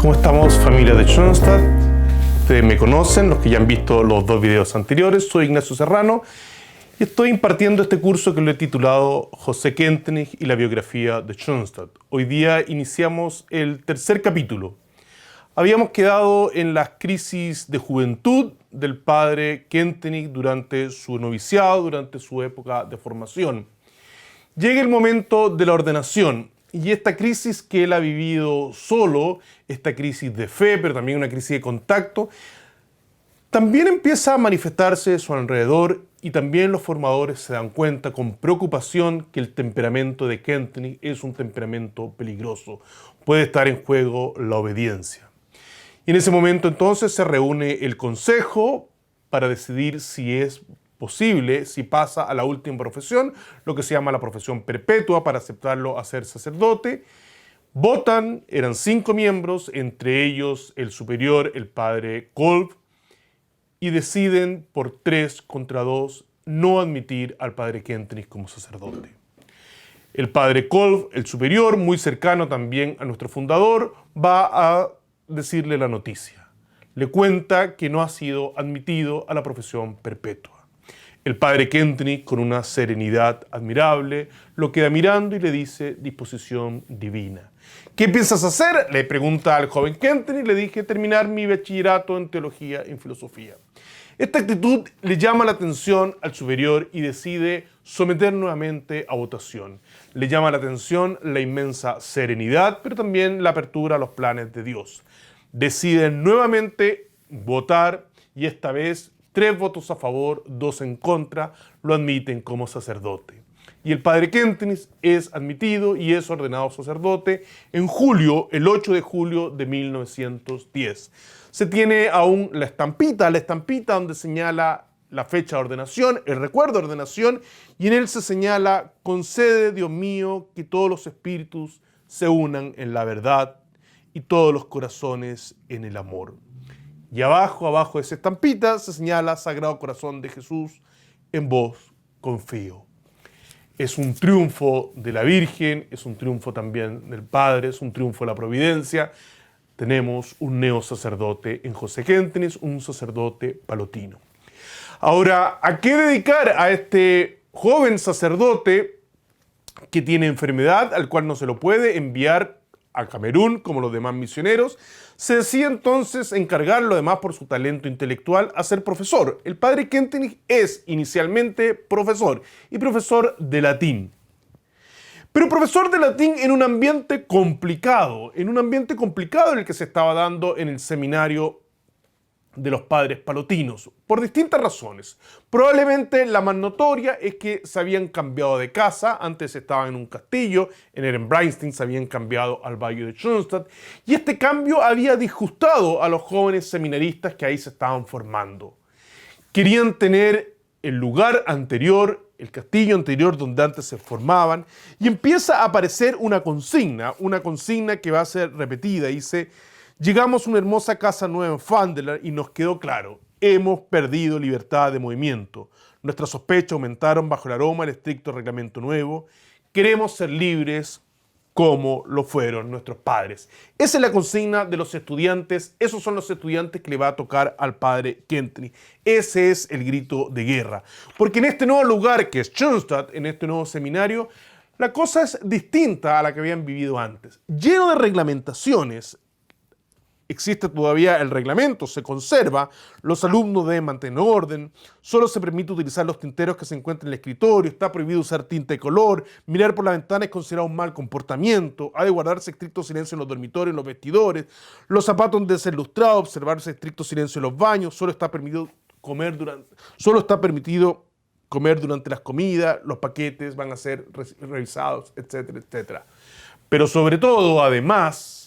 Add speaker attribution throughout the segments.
Speaker 1: ¿Cómo estamos, familia de Schoenstatt? Ustedes me conocen, los que ya han visto los dos videos anteriores. Soy Ignacio Serrano y estoy impartiendo este curso que lo he titulado José Kentenich y la biografía de Schoenstatt. Hoy día iniciamos el tercer capítulo. Habíamos quedado en las crisis de juventud del padre Kentenich durante su noviciado, durante su época de formación. Llega el momento de la ordenación. Y esta crisis que él ha vivido solo, esta crisis de fe, pero también una crisis de contacto, también empieza a manifestarse a su alrededor y también los formadores se dan cuenta con preocupación que el temperamento de Kentenich es un temperamento peligroso. Puede estar en juego la obediencia. Y en ese momento entonces se reúne el consejo para decidir si es posible, si pasa a la última profesión, lo que se llama la profesión perpetua, para aceptarlo a ser sacerdote. Votan, eran 5 miembros, entre ellos el superior, el padre Kolb, y deciden por 3 contra 2 no admitir al padre Kentenich como sacerdote. El padre Kolb, el superior, muy cercano también a nuestro fundador, va a decirle la noticia. Le cuenta que no ha sido admitido a la profesión perpetua. El padre Kentenich, con una serenidad admirable, lo queda mirando y le dice: disposición divina. ¿Qué piensas hacer?, le pregunta al joven Kentenich. Le dije: terminar mi bachillerato en teología y en filosofía. Esta actitud le llama la atención al superior y decide someter nuevamente a votación. Le llama la atención la inmensa serenidad, pero también la apertura a los planes de Dios. Deciden nuevamente votar y esta vez 3 votos a favor, 2 en contra, lo admiten como sacerdote. Y el padre Kentenich es admitido y es ordenado sacerdote en julio, el 8 de julio de 1910. Se tiene aún la estampita donde señala la fecha de ordenación, el recuerdo de ordenación, y en él se señala: concede, Dios mío, que todos los espíritus se unan en la verdad y todos los corazones en el amor. Y abajo de esa estampita se señala: Sagrado Corazón de Jesús, en vos confío. Es un triunfo de la Virgen, es un triunfo también del Padre, es un triunfo de la Providencia. Tenemos un neosacerdote en José Kentenich, un sacerdote palotino. Ahora, ¿a qué dedicar a este joven sacerdote que tiene enfermedad, al cual no se lo puede enviar a Camerún como los demás misioneros? Se decide entonces encargarlo, además por su talento intelectual, a ser profesor. El padre Kentenich es inicialmente profesor y profesor de latín. Pero profesor de latín en un ambiente complicado en el que se estaba dando en el seminario de los padres palotinos, por distintas razones. Probablemente la más notoria es que se habían cambiado de casa. Antes estaban en un castillo, en Ehrenbreitstein, se habían cambiado al Valle de Schoenstatt, y este cambio había disgustado a los jóvenes seminaristas que ahí se estaban formando. Querían tener el lugar anterior, el castillo anterior donde antes se formaban, y empieza a aparecer una consigna que va a ser repetida. Dice: llegamos a una hermosa casa nueva en Pfandeler y nos quedó claro, hemos perdido libertad de movimiento. Nuestras sospechas aumentaron bajo el aroma del estricto reglamento nuevo. Queremos ser libres como lo fueron nuestros padres. Esa es la consigna de los estudiantes. Esos son los estudiantes que le va a tocar al padre Kentenich. Ese es el grito de guerra. Porque en este nuevo lugar que es Schoenstatt, en este nuevo seminario, la cosa es distinta a la que habían vivido antes. Lleno de reglamentaciones. Existe todavía el reglamento, se conserva, los alumnos deben mantener orden, solo se permite utilizar los tinteros que se encuentran en el escritorio, está prohibido usar tinta de color, mirar por la ventana es considerado un mal comportamiento, ha de guardarse estricto silencio en los dormitorios, en los vestidores, los zapatos deben ser lustrados, observarse estricto silencio en los baños, solo está permitido comer durante las comidas, los paquetes van a ser revisados, etcétera, etcétera. Pero sobre todo, además,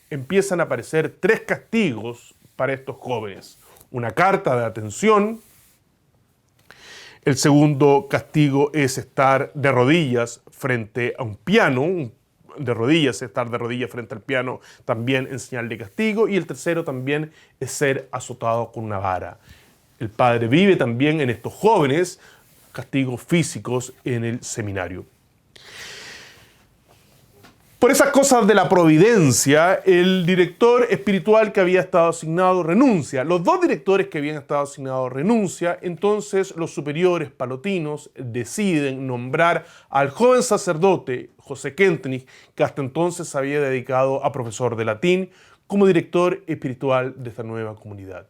Speaker 1: empiezan a aparecer 3 castigos para estos jóvenes. Una carta de atención. El segundo castigo es estar de rodillas frente a un piano, estar de rodillas frente al piano también en señal de castigo. Y el tercero también es ser azotado con una vara. El padre vive también en estos jóvenes castigos físicos en el seminario. Por esas cosas de la providencia, el director espiritual que había estado asignado renuncia. Los dos directores que habían estado asignados renuncian. Entonces los superiores palotinos deciden nombrar al joven sacerdote José Kentenich, que hasta entonces se había dedicado a profesor de latín, como director espiritual de esta nueva comunidad.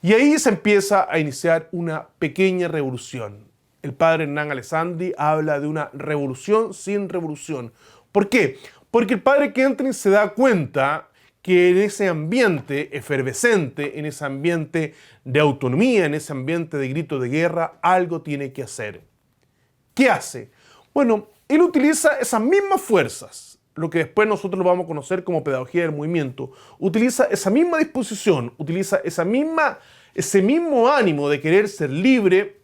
Speaker 1: Y ahí se empieza a iniciar una pequeña revolución. El padre Hernán Alessandri habla de una revolución sin revolución. ¿Por qué? Porque el padre Kentenich se da cuenta que en ese ambiente efervescente, en ese ambiente de autonomía, en ese ambiente de grito de guerra, algo tiene que hacer. ¿Qué hace? Bueno, él utiliza esas mismas fuerzas, lo que después nosotros lo vamos a conocer como pedagogía del movimiento, utiliza esa misma disposición, utiliza ese mismo ánimo de querer ser libre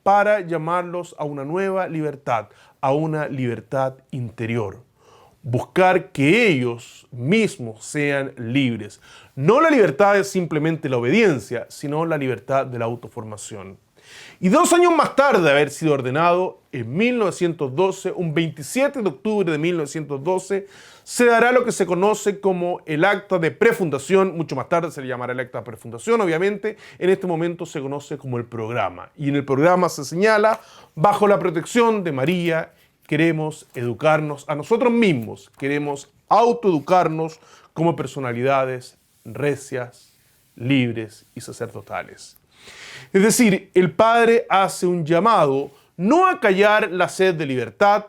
Speaker 1: para llamarlos a una nueva libertad, a una libertad interior. Buscar que ellos mismos sean libres. No la libertad es simplemente la obediencia, sino la libertad de la autoformación. Y 2 años más tarde de haber sido ordenado, en 1912, un 27 de octubre de 1912, se dará lo que se conoce como el acta de prefundación. Mucho más tarde se le llamará el acta de prefundación, obviamente. En este momento se conoce como el programa. Y en el programa se señala, bajo la protección de María, queremos educarnos a nosotros mismos, queremos autoeducarnos como personalidades recias, libres y sacerdotales. Es decir, el padre hace un llamado no a callar la sed de libertad,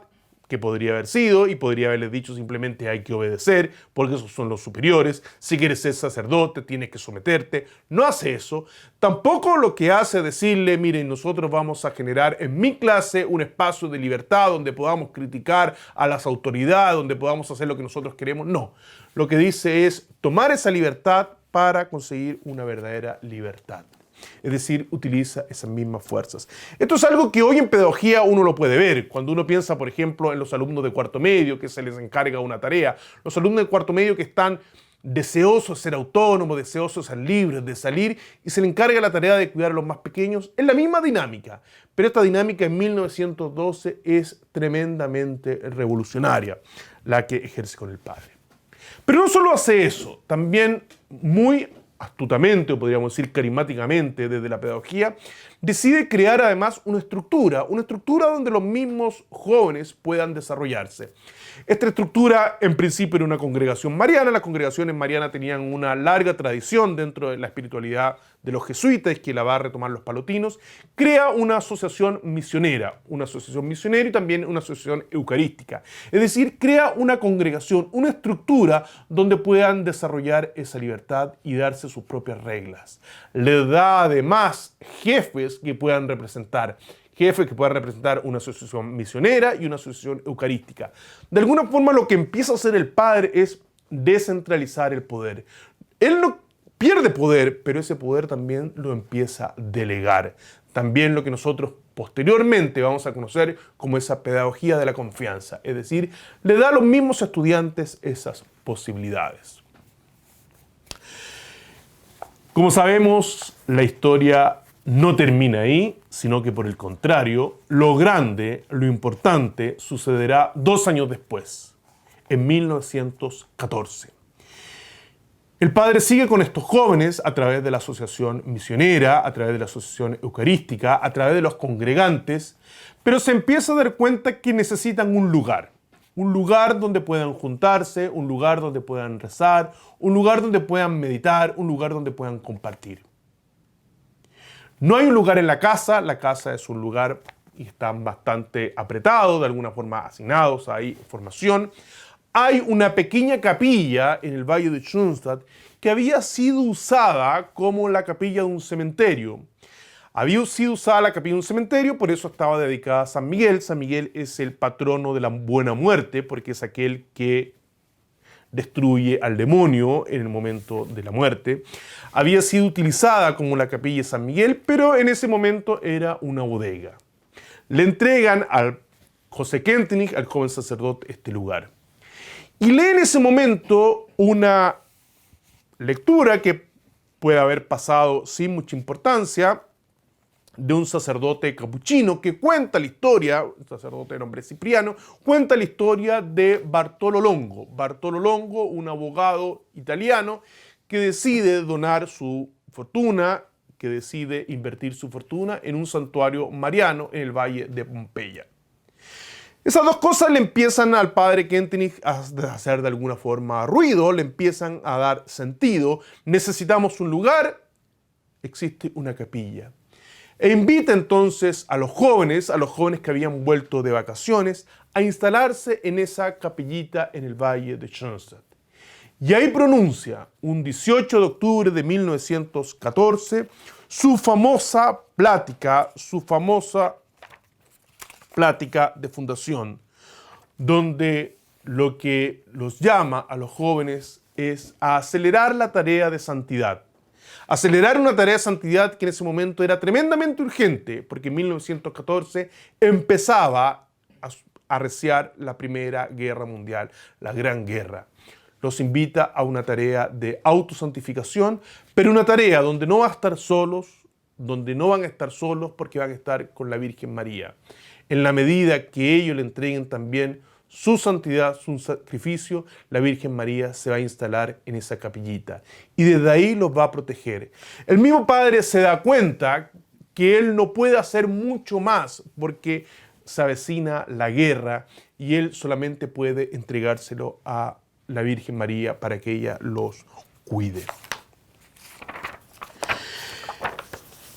Speaker 1: que podría haber sido, y podría haberles dicho simplemente hay que obedecer, porque esos son los superiores. Si quieres ser sacerdote, tienes que someterte. No hace eso. Tampoco lo que hace es decirle, miren, nosotros vamos a generar en mi clase un espacio de libertad donde podamos criticar a las autoridades, donde podamos hacer lo que nosotros queremos. No. Lo que dice es tomar esa libertad para conseguir una verdadera libertad. Es decir, utiliza esas mismas fuerzas. Esto es algo que hoy en pedagogía uno lo puede ver. Cuando uno piensa, por ejemplo, en los alumnos de cuarto medio, que se les encarga una tarea. Los alumnos de cuarto medio que están deseosos de ser autónomos, deseosos de ser libres, de salir, y se les encarga la tarea de cuidar a los más pequeños. Es la misma dinámica, pero esta dinámica en 1912 es tremendamente revolucionaria, la que ejerce con el padre. Pero no solo hace eso, también muy astutamente, o podríamos decir carismáticamente desde la pedagogía, decide crear además una estructura donde los mismos jóvenes puedan desarrollarse. Esta estructura en principio era una congregación mariana. Las congregaciones marianas tenían una larga tradición dentro de la espiritualidad de los jesuitas, que la va a retomar los palotinos. Crea una asociación misionera y también una asociación eucarística. Es decir, crea una congregación, una estructura donde puedan desarrollar esa libertad y darse sus propias reglas. Le da además jefes que puedan representar una asociación misionera y una asociación eucarística. De alguna forma lo que empieza a hacer el padre es descentralizar el poder. Él no pierde poder, pero ese poder también lo empieza a delegar. También lo que nosotros posteriormente vamos a conocer como esa pedagogía de la confianza. Es decir, le da a los mismos estudiantes esas posibilidades. Como sabemos, la historia no termina ahí, sino que por el contrario, lo grande, lo importante, sucederá 2 años después, en 1914. El padre sigue con estos jóvenes a través de la asociación misionera, a través de la asociación eucarística, a través de los congregantes, pero se empieza a dar cuenta que necesitan un lugar donde puedan juntarse, un lugar donde puedan rezar, un lugar donde puedan meditar, un lugar donde puedan compartir. No hay un lugar en la casa es un lugar y están bastante apretados, de alguna forma asignados, hay formación. Hay una pequeña capilla en el Valle de Schoenstatt que había sido usada como la capilla de un cementerio. Había sido usada la capilla de un cementerio, por eso estaba dedicada a San Miguel. San Miguel es el patrono de la buena muerte, porque es aquel que destruye al demonio en el momento de la muerte. Había sido utilizada como la capilla de San Miguel, pero en ese momento era una bodega. Le entregan al José Kentenich, al joven sacerdote, este lugar. Y lee en ese momento una lectura que puede haber pasado sin mucha importancia, de un sacerdote capuchino que cuenta la historia, un sacerdote de nombre Cipriano, cuenta la historia de Bartolo Longo. Bartolo Longo, un abogado italiano que decide donar su fortuna, que decide invertir su fortuna en un santuario mariano en el valle de Pompeya. Esas dos cosas le empiezan al padre Kentenich a hacer de alguna forma ruido, le empiezan a dar sentido. Necesitamos un lugar, existe una capilla. E invita entonces a los jóvenes que habían vuelto de vacaciones, a instalarse en esa capillita en el valle de Schoenstatt. Y ahí pronuncia, un 18 de octubre de 1914, su famosa plática de fundación, donde lo que los llama a los jóvenes es a acelerar la tarea de santidad. Acelerar una tarea de santidad que en ese momento era tremendamente urgente, porque en 1914 empezaba a arreciar la Primera Guerra Mundial, la Gran Guerra. Los invita a una tarea de autosantificación, pero una tarea donde no van a estar solos, porque van a estar con la Virgen María. En la medida que ellos le entreguen también su santidad, su sacrificio, la Virgen María se va a instalar en esa capillita y desde ahí los va a proteger. El mismo padre se da cuenta que él no puede hacer mucho más porque se avecina la guerra y él solamente puede entregárselo a la Virgen María para que ella los cuide.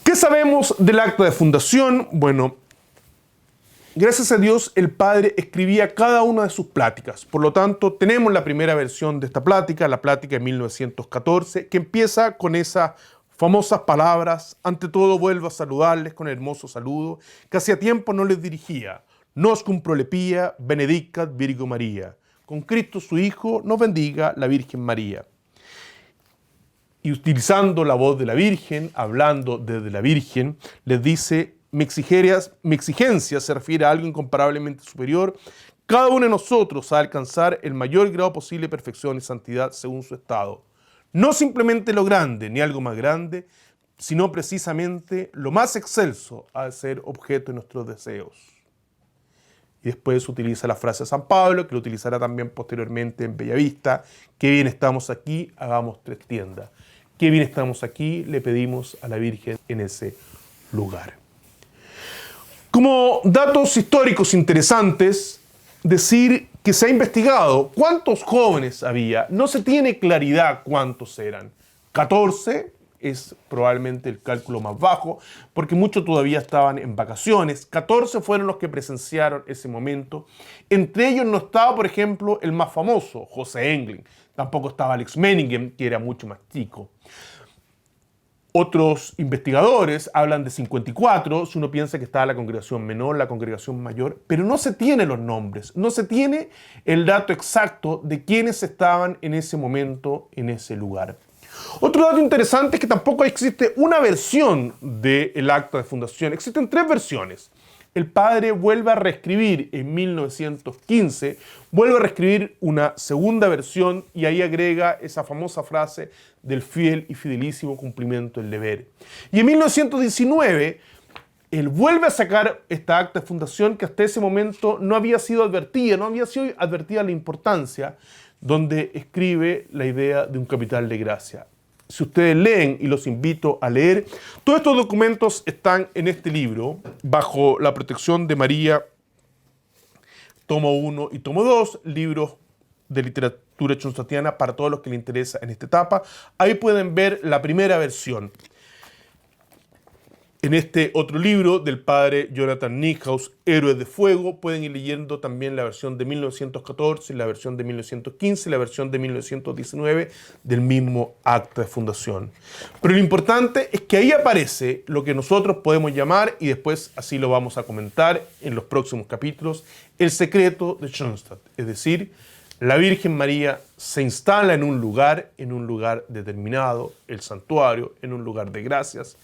Speaker 1: ¿Qué sabemos del acta de fundación? Bueno, gracias a Dios, el padre escribía cada una de sus pláticas. Por lo tanto, tenemos la primera versión de esta plática, la plática de 1914, que empieza con esas famosas palabras: ante todo vuelvo a saludarles con el hermoso saludo que hacía tiempo no les dirigía. Nos cum prolepia, benedicat Virgo María. Con Cristo su Hijo nos bendiga la Virgen María. Y utilizando la voz de la Virgen, hablando desde la Virgen, les dice: mi exigencia se refiere a algo incomparablemente superior. Cada uno de nosotros a alcanzar el mayor grado posible de perfección y santidad según su estado. No simplemente lo grande ni algo más grande, sino precisamente lo más excelso ha de ser objeto de nuestros deseos. Y después utiliza la frase de San Pablo, que lo utilizará también posteriormente en Bellavista: qué bien estamos aquí, hagamos 3 tiendas. Qué bien estamos aquí, le pedimos a la Virgen en ese lugar. Como datos históricos interesantes, decir que se ha investigado cuántos jóvenes había. No se tiene claridad cuántos eran. 14 es probablemente el cálculo más bajo, porque muchos todavía estaban en vacaciones. 14 fueron los que presenciaron ese momento. Entre ellos no estaba, por ejemplo, el más famoso, José Englund. Tampoco estaba Alex Meningen, que era mucho más chico. Otros investigadores hablan de 54, si uno piensa que estaba la congregación menor, la congregación mayor, pero no se tienen los nombres, no se tiene el dato exacto de quiénes estaban en ese momento, en ese lugar. Otro dato interesante es que tampoco existe una versión del acta de fundación, existen 3 versiones. El padre vuelve a reescribir en 1915, vuelve a reescribir una segunda versión y ahí agrega esa famosa frase del fiel y fidelísimo cumplimiento del deber. Y en 1919, él vuelve a sacar esta acta de fundación que hasta ese momento no había sido advertida la importancia, donde escribe la idea de un capital de gracia. Si ustedes leen, y los invito a leer, todos estos documentos están en este libro, bajo la protección de María, tomo 1 y tomo 2, libros de literatura schoenstattiana para todos los que les interesa en esta etapa. Ahí pueden ver la primera versión. En este otro libro del padre Jonathan Niehaus, Héroes de Fuego, pueden ir leyendo también la versión de 1914, la versión de 1915 y la versión de 1919 del mismo acta de fundación. Pero lo importante es que ahí aparece lo que nosotros podemos llamar, y después así lo vamos a comentar en los próximos capítulos, el secreto de Schoenstatt. Es decir, la Virgen María se instala en un lugar determinado, el santuario, en un lugar de gracias,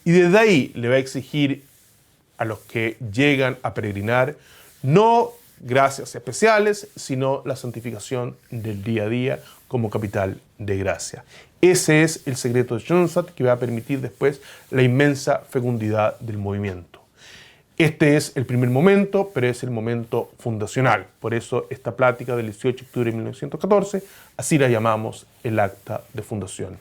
Speaker 1: y desde ahí le va a exigir a los que llegan a peregrinar no gracias especiales, sino la santificación del día a día como capital de gracia. Ese es el secreto de Schoenstatt que va a permitir después la inmensa fecundidad del movimiento. Este es el primer momento, pero es el momento fundacional. Por eso esta plática del 18 de octubre de 1914, así la llamamos el acta de fundación.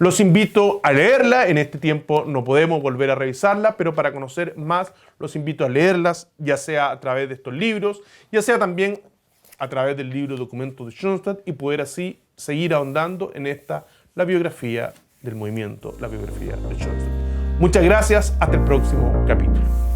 Speaker 1: Los invito a leerla, en este tiempo no podemos volver a revisarla, pero para conocer más los invito a leerlas, ya sea a través de estos libros, ya sea también a través del libro Documentos de Schoenstatt y poder así seguir ahondando en la biografía del movimiento, la biografía de Schoenstatt. Muchas gracias, hasta el próximo capítulo.